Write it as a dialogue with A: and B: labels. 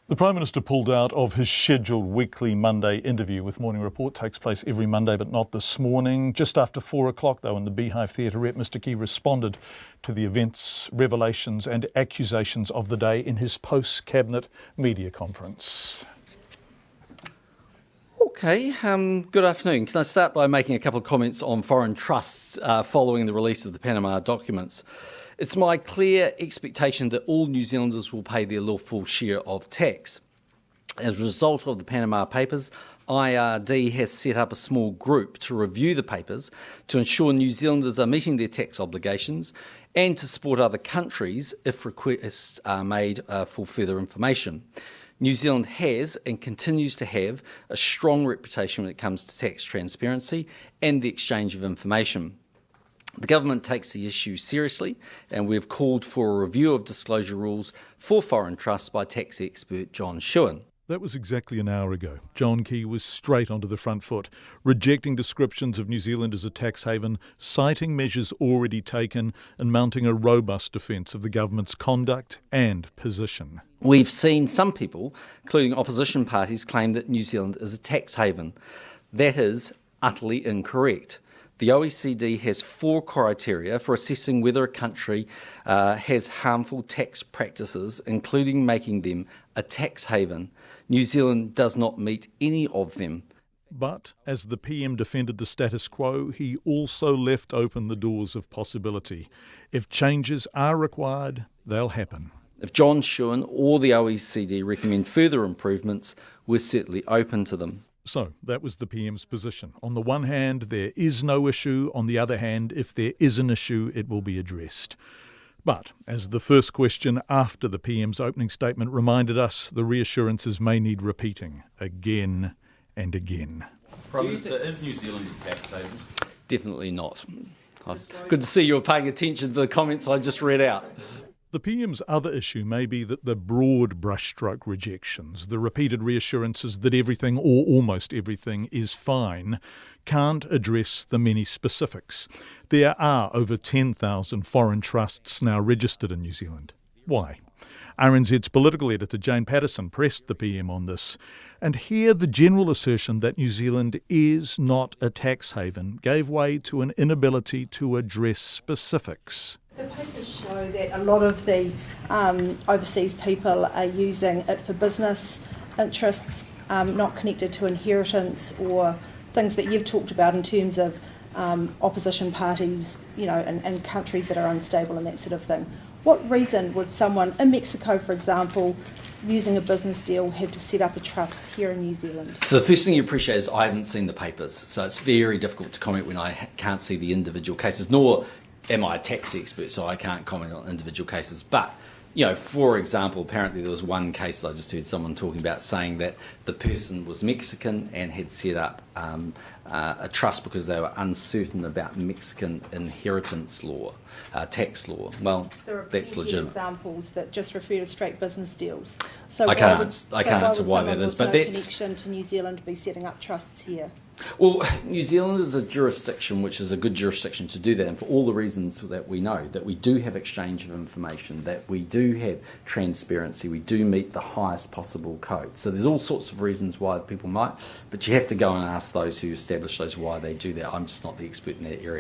A: The Prime Minister pulled out of his scheduled weekly Monday interview with Morning Report. Takes place every Monday, but not this morning. Just after 4 o'clock, though, in the Beehive theatrette, Mr Key responded to the events, revelations and accusations of the day in his post-cabinet media conference.
B: Okay, good afternoon. Can I start by making a couple of comments on foreign trusts following the release of the Panama documents? It's my clear expectation that all New Zealanders will pay their lawful share of tax. As a result of the Panama Papers, IRD has set up a small group to review the papers to ensure New Zealanders are meeting their tax obligations and to support other countries if requests are made for further information. New Zealand has and continues to have a strong reputation when it comes to tax transparency and the exchange of information. The government takes the issue seriously, and we've called for a review of disclosure rules for foreign trusts by tax expert John Shewan.
A: That was exactly an hour ago. John Key was straight onto the front foot, rejecting descriptions of New Zealand as a tax haven, citing measures already taken and mounting a robust defence of the government's conduct and position.
B: We've seen some people, including opposition parties, claim that New Zealand is a tax haven. That is utterly incorrect. The OECD has 4 criteria for assessing whether a country has harmful tax practices, including making them a tax haven. New Zealand does not meet any of them.
A: But as the PM defended the status quo, he also left open the doors of possibility. If changes are required, they'll happen.
B: If John Shewan or the OECD recommend further improvements, we're certainly open to them.
A: So that was the PM's position. On the one hand, there is no issue. On the other hand, if there is an issue, it will be addressed. But as the first question after the PM's opening statement reminded us, the reassurances may need repeating again and again.
C: Prime Minister, is New Zealand a tax haven?
B: Definitely not. Good to see you're paying attention to the comments I just read out.
A: The PM's other issue may be that the broad brushstroke rejections, the repeated reassurances that everything or almost everything is fine, can't address the many specifics. There are over 10,000 foreign trusts now registered in New Zealand. Why? RNZ's political editor Jane Patterson pressed the PM on this, and here the general assertion that New Zealand is not a tax haven gave way to an inability to address specifics.
D: The papers show that a lot of the overseas people are using it for business interests, not connected to inheritance or things that you've talked about in terms of opposition parties, and countries that are unstable and that sort of thing. What reason would someone in Mexico, for example, using a business deal, have to set up a trust here in New Zealand?
B: So the first thing you appreciate is I haven't seen the papers, so it's very difficult to comment when I can't see the individual cases, nor am I a tax expert, so I can't comment on individual cases. But, for example, apparently there was one case I just heard someone talking about saying that the person was Mexican and had set up a trust because they were uncertain about Mexican inheritance law, tax law. Well, that's legitimate.
D: There are examples that just refer to straight business deals. So
B: I can't answer why that is, but that's
D: connection to New Zealand be setting up trusts here.
B: Well, New Zealand is a jurisdiction which is a good jurisdiction to do that, and for all the reasons that we know, that we do have exchange of information, that we do have transparency, we do meet the highest possible code. So there's all sorts of reasons why people might, but you have to go and ask those who establish those why they do that. I'm just not the expert in that area.